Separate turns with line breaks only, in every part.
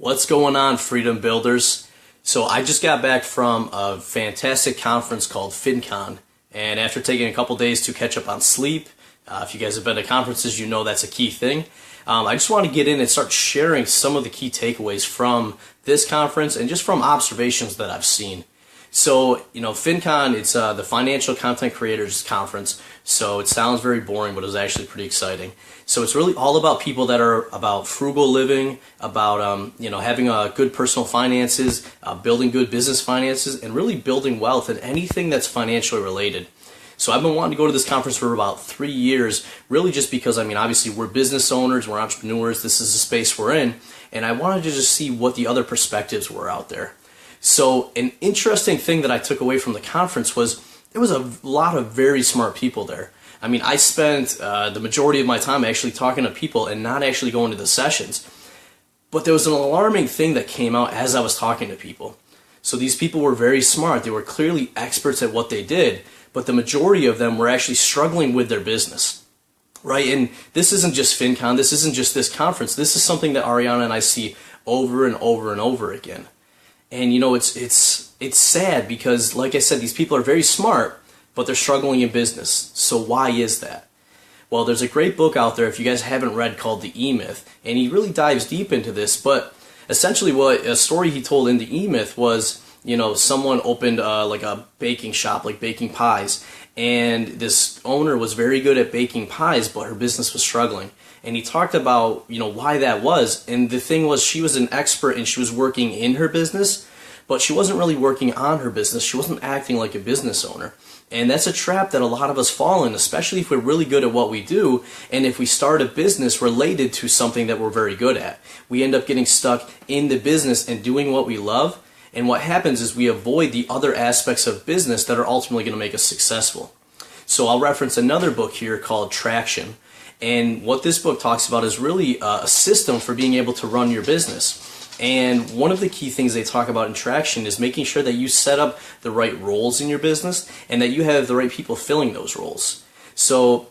What's going on, Freedom Builders? So I just got back from a fantastic conference called FinCon, and after taking a couple days to catch up on sleep, if you guys have been to conferences, you know that's a key thing. I just want to get in and start sharing some of the key takeaways from this conference and just from observations that I've seen. So, FinCon, it's the Financial Content Creators Conference, so it sounds very boring, but it was actually pretty exciting. So it's really all about people that are about frugal living, about, having good personal finances, building good business finances, and really building wealth in anything that's financially related. So I've been wanting to go to this conference for about 3 years, really just because, obviously we're business owners, we're entrepreneurs, this is the space we're in, and I wanted to just see what the other perspectives were out there. So an interesting thing that I took away from the conference was there was a lot of very smart people there. I spent the majority of my time actually talking to people and not actually going to the sessions. But there was an alarming thing that came out as I was talking to people. So these people were very smart. They were clearly experts at what they did, but the majority of them were actually struggling with their business. Right? And this isn't just FinCon, this isn't just this conference. This is something that Ariana and I see over and over and over again. And it's sad because, like I said, these people are very smart, but they're struggling in business. So why is that? Well, there's a great book out there, if you guys haven't read, called The E-Myth, and he really dives deep into this. But essentially what a story he told in The E-Myth was, someone opened like a baking shop, like baking pies, and this owner was very good at baking pies, but her business was struggling. And he talked about, why that was. And the thing was, she was an expert and she was working in her business, but she wasn't really working on her business. She wasn't acting like a business owner. And that's a trap that a lot of us fall in, especially if we're really good at what we do, and if we start a business related to something that we're very good at. We end up getting stuck in the business and doing what we love, and what happens is we avoid the other aspects of business that are ultimately going to make us successful. So I'll reference another book here called Traction. And what this book talks about is really a system for being able to run your business. And one of the key things they talk about in Traction is making sure that you set up the right roles in your business and that you have the right people filling those roles. So,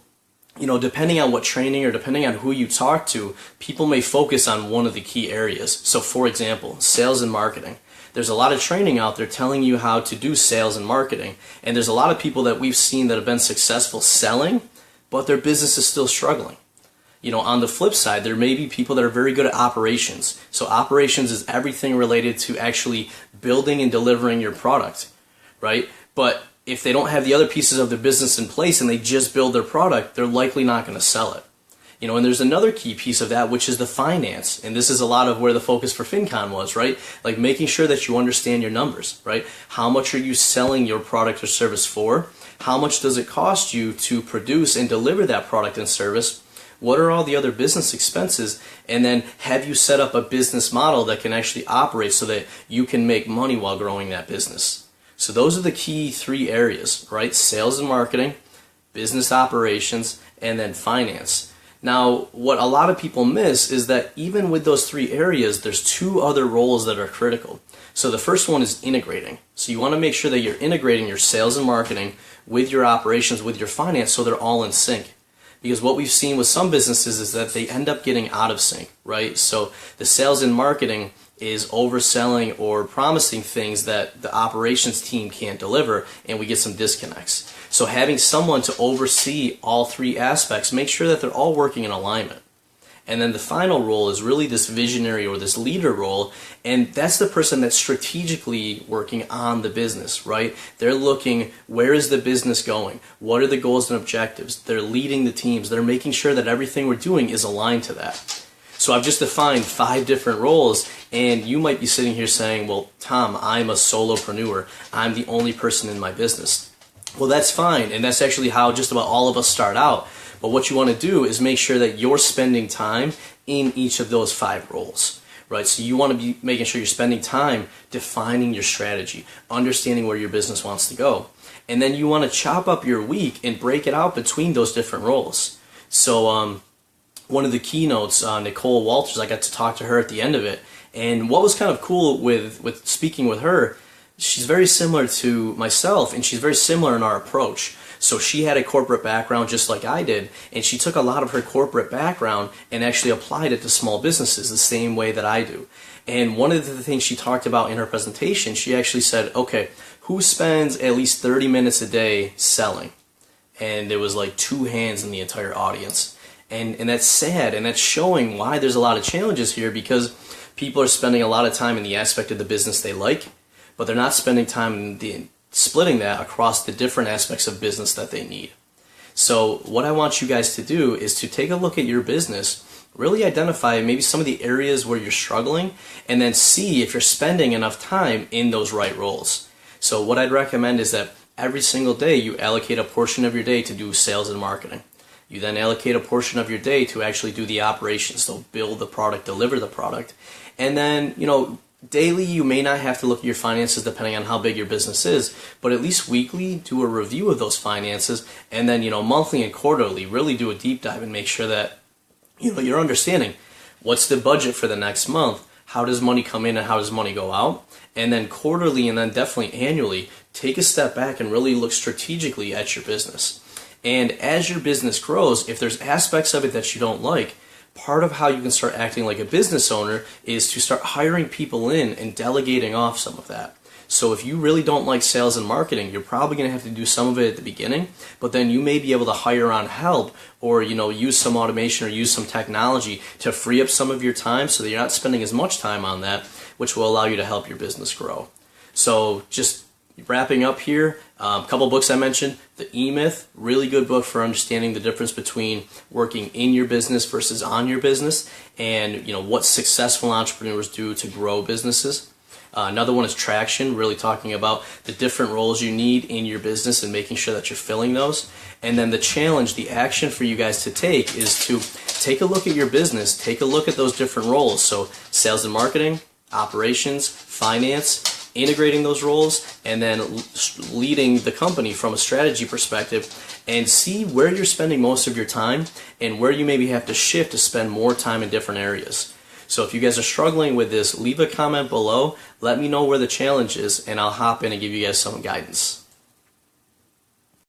depending on what training or depending on who you talk to, people may focus on one of the key areas. So, for example, sales and marketing. There's a lot of training out there telling you how to do sales and marketing. And there's a lot of people that we've seen that have been successful selling, but their business is still struggling. On the flip side, there may be people that are very good at operations. So operations is everything related to actually building and delivering your product, right? But if they don't have the other pieces of their business in place and they just build their product, they're likely not going to sell it. And there's another key piece of that, which is the finance. And this is a lot of where the focus for FinCon was, right? Like making sure that you understand your numbers, right? How much are you selling your product or service for? How much does it cost you to produce and deliver that product and service? What are all the other business expenses? And then have you set up a business model that can actually operate so that you can make money while growing that business? So those are the key 3 areas, right? Sales and marketing, business operations, and then finance. Now, what a lot of people miss is that even with those 3 areas, there's 2 other roles that are critical. So the first one is integrating. So you want to make sure that you're integrating your sales and marketing with your operations, with your finance, so they're all in sync. Because what we've seen with some businesses is that they end up getting out of sync, right? So the sales and marketing is overselling or promising things that the operations team can't deliver, and we get some disconnects. So having someone to oversee all 3 aspects, make sure that they're all working in alignment. And then the final role is really this visionary or this leader role, and that's the person that's strategically working on the business, right? They're looking, where is the business going? What are the goals and objectives? They're leading the teams. They're making sure that everything we're doing is aligned to that. So I've just defined 5 different roles, and you might be sitting here saying, well, Tom, I'm a solopreneur. I'm the only person in my business. Well, that's fine, and that's actually how just about all of us start out. But what you want to do is make sure that you're spending time in each of those 5 roles, right? So you want to be making sure you're spending time defining your strategy, understanding where your business wants to go. And then you want to chop up your week and break it out between those different roles. So one of the keynotes, Nicole Walters, I got to talk to her at the end of it. And what was kind of cool with speaking with her, she's very similar to myself, and she's very similar in our approach. So she had a corporate background just like I did, and she took a lot of her corporate background and actually applied it to small businesses the same way that I do. And one of the things she talked about in her presentation, she actually said, okay, who spends at least 30 minutes a day selling? And there was like 2 hands in the entire audience. And that's sad, and that's showing why there's a lot of challenges here, because people are spending a lot of time in the aspect of the business they like, but they're not spending time in splitting that across the different aspects of business that they need. So what I want you guys to do is to take a look at your business, really identify maybe some of the areas where you're struggling, and then see if you're spending enough time in those right roles. So what I'd recommend is that every single day you allocate a portion of your day to do sales and marketing. You then allocate a portion of your day to actually do the operations, so build the product, deliver the product. And then, daily you may not have to look at your finances depending on how big your business is, but at least weekly do a review of those finances, and then, monthly and quarterly really do a deep dive and make sure that, you're understanding what's the budget for the next month, how does money come in and how does money go out, and then quarterly and then definitely annually take a step back and really look strategically at your business. And as your business grows, if there's aspects of it that you don't like, part of how you can start acting like a business owner is to start hiring people in and delegating off some of that. So if you really don't like sales and marketing, you're probably going to have to do some of it at the beginning, but then you may be able to hire on help, or use some automation or use some technology to free up some of your time so that you're not spending as much time on that, which will allow you to help your business grow. So just wrapping up here, a couple books I mentioned. The E-Myth, really good book for understanding the difference between working in your business versus on your business, and what successful entrepreneurs do to grow businesses. Another one is Traction, really talking about the different roles you need in your business and making sure that you're filling those. And then the challenge, the action for you guys to take is to take a look at your business, take a look at those different roles. So sales and marketing, operations, finance, integrating those roles, and then leading the company from a strategy perspective, and see where you're spending most of your time and where you maybe have to shift to spend more time in different areas. So if you guys are struggling with this, leave a comment below, let me know where the challenge is, and I'll hop in and give you guys some guidance.